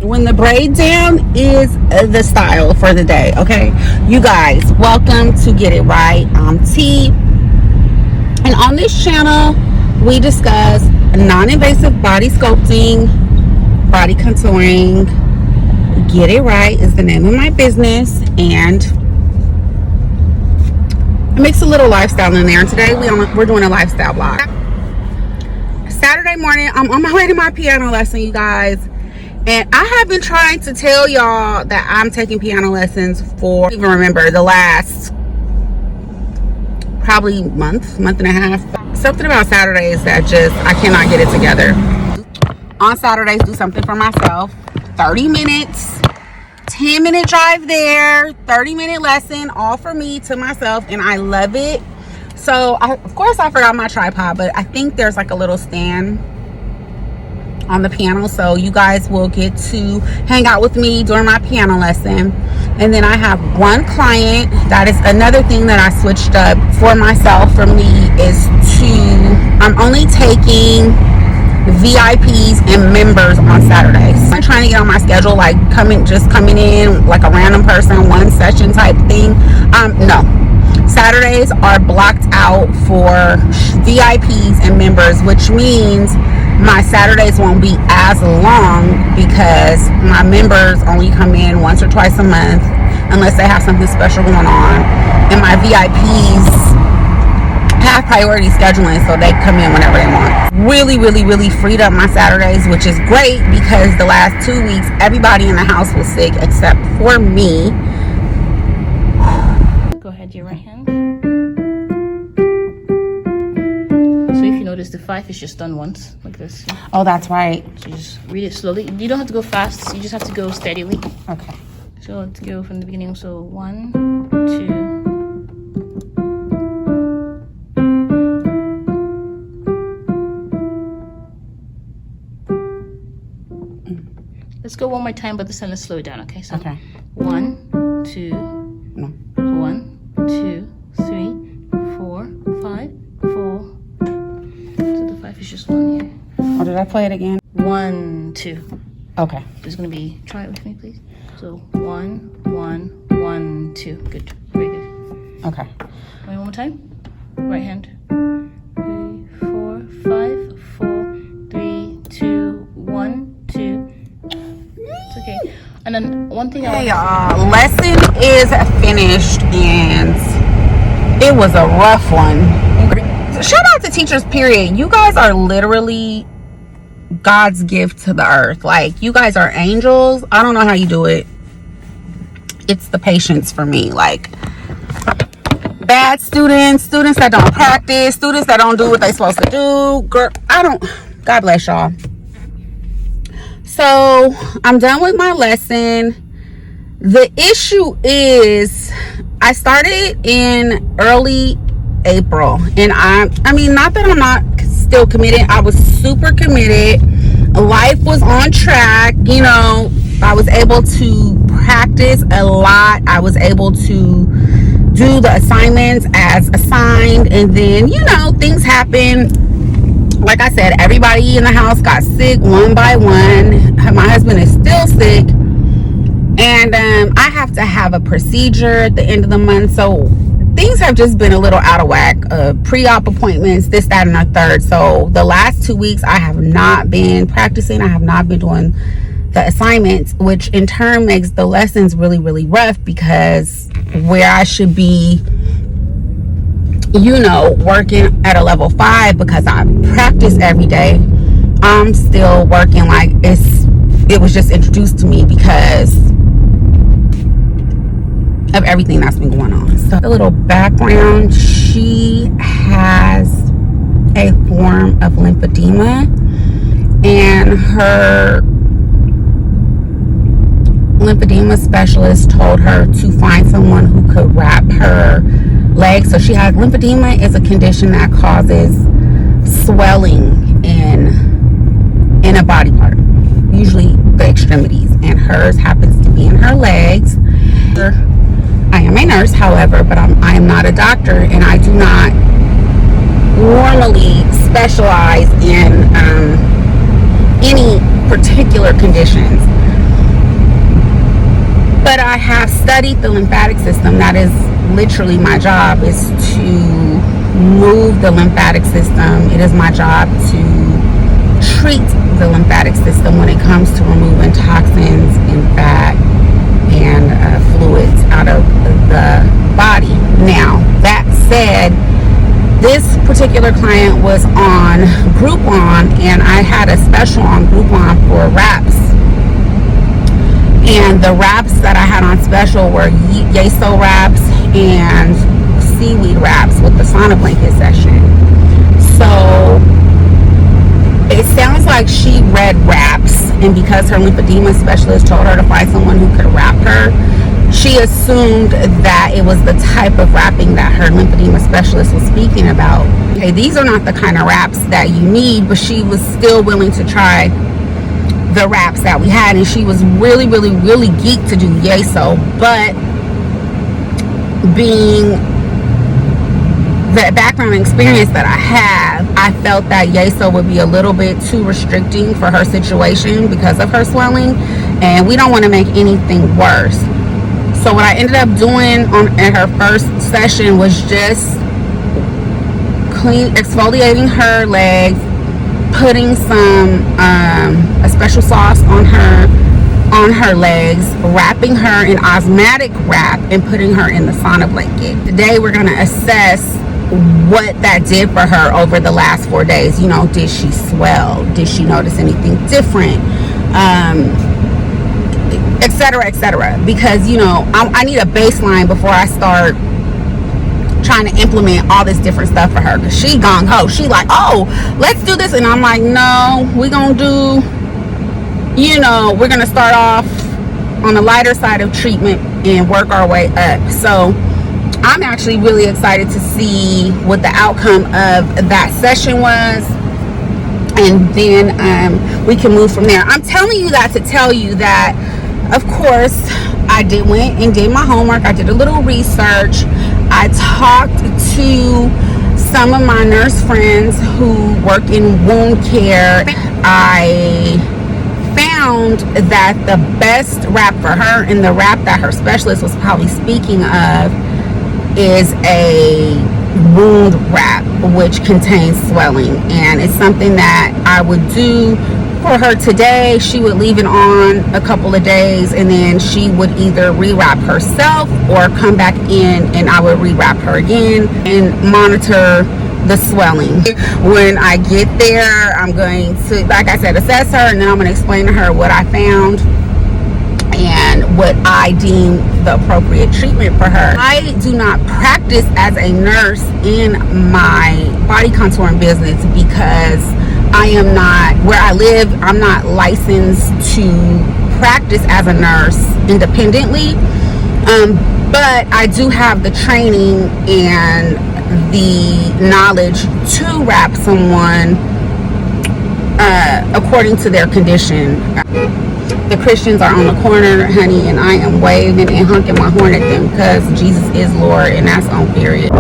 when the braid down is the style for the day. Okay, you guys, welcome to Get It Right. I'm T, and on this channel we discuss non-invasive body sculpting, body contouring. Get It Right is the name of my business, and I mix a little lifestyle in there. And today we're doing a lifestyle vlog. Saturday morning, I'm on my way to my piano lesson, you guys. And I have been trying to tell y'all that I'm taking piano lessons for, I don't even remember, the last probably month and a half. Something about Saturdays that just, I cannot get it together. On Saturdays, do something for myself. 30 minutes, 10-minute drive there, 30-minute lesson, all for me, to myself, and I love it. So, of course, I forgot my tripod, but I think there's like a little stand on the piano, so you guys will get to hang out with me during my piano lesson. And then I have one client. That is another thing that I switched up for myself. For me, is I'm only taking VIPs and members on Saturdays. I'm trying to get on my schedule, like coming in like a random person, one session type thing. No, Saturdays are blocked out for VIPs and members, which means my Saturdays won't be as long because my members only come in once or twice a month unless they have something special going on, and my VIPs have priority scheduling, so they come in whenever they want. Really freed up my Saturdays, which is great because the last 2 weeks everybody in the house was sick except for me. Go ahead, your right hand. So if you notice, the 5 is just done once, like this. Oh, that's right. So you just read it slowly. You don't have to go fast. You just have to go steadily. Okay. So let's go from the beginning. So 1, 2. Let's go one more time, but this time let's slow it down, okay? So okay. 1, 2, no. 1, 2, 3, 4, 5, 4. So the 5 is just 1 here. Oh, did I play it again? 1, 2. Okay. It's gonna be, try it with me, please. So 1, 1, 1, 2. Good, very good. Okay. One more time. Right hand. 3, 4, 5, 4, 3, 2, 1, 2. It's okay. And then one thing. Hey y'all, lesson is finished, and it was a rough one. Shout out to teachers, period. You guys are literally God's gift to the earth. Like, you guys are angels. I don't know how you do it. It's the patience for me. Like, bad students that don't practice, students that don't do what they're supposed to do. Girl, God bless y'all. So I'm done with my lesson. The issue is I started in early April, and I mean, not that I'm not still committed. I was super committed. Life was on track. You know, I was able to practice a lot. I was able to do the assignments as assigned, and then, you know, things happen. Like I said, everybody in the house got sick one by one. My husband is still sick, and I have to have a procedure at the end of the month. So things have just been a little out of whack. Pre-op appointments, this, that, and the third. So the last 2 weeks I have not been practicing. I have not been doing the assignments, which in turn makes the lessons really rough, because where I should be, you know, working at a level 5 because I practice every day, I'm still working like it was just introduced to me because of everything that's been going on. So a little background: she has a form of lymphedema, and her lymphedema specialist told her to find someone who could wrap her legs. So she has lymphedema, is a condition that causes swelling in a body part, usually the extremities, and hers happens to be in her legs. I am a nurse, however, but I am not a doctor, and I do not normally specialize in any particular conditions. I have studied the lymphatic system. That is literally my job, is to move the lymphatic system. It is my job to treat the lymphatic system when it comes to removing toxins and fat and fluids out of the body. Now, that said, this particular client was on Groupon, and I had a special on Groupon for wraps. And the wraps that I had on special were Yeso wraps and seaweed wraps with the sauna blanket session. So it sounds like she read wraps, and because her lymphedema specialist told her to find someone who could wrap her, she assumed that it was the type of wrapping that her lymphedema specialist was speaking about. Okay, these are not the kind of wraps that you need, but she was still willing to try the wraps that we had, and she was really geeked to do Yeso. But being the background experience that I have, I felt that Yeso would be a little bit too restricting for her situation because of her swelling, and we don't want to make anything worse. So what I ended up doing at her first session was just exfoliating her legs, putting some a special sauce on her legs, wrapping her in osmotic wrap, and putting her in the sauna blanket. Today we're going to assess what that did for her over the last 4 days. You know, did she swell? Did she notice anything different? Etc. Because, you know, I need a baseline before I start trying to implement all this different stuff for her, because she gung-ho. She like, oh, let's do this, and I'm like, no, we're gonna do, you know, we're gonna start off on the lighter side of treatment and work our way up. So I'm actually really excited to see what the outcome of that session was, and then we can move from there. I'm telling you that to tell you that, of course, I went and did my homework. I did a little research. I talked to some of my nurse friends who work in wound care. I found that the best wrap for her, and the wrap that her specialist was probably speaking of, is a wound wrap, which contains swelling. And it's something that I would do for her today. She would leave it on a couple of days, and then she would either rewrap herself or come back in and I would rewrap her again and monitor the swelling. When I get there, I'm going to, like I said, assess her, and then I'm going to explain to her what I found and what I deem the appropriate treatment for her. I do not practice as a nurse in my body contouring business because I am not, where I live, I'm not licensed to practice as a nurse independently, but I do have the training and the knowledge to wrap someone according to their condition. The Christians are on the corner, honey, and I am waving and honking my horn at them because Jesus is Lord, and that's on period.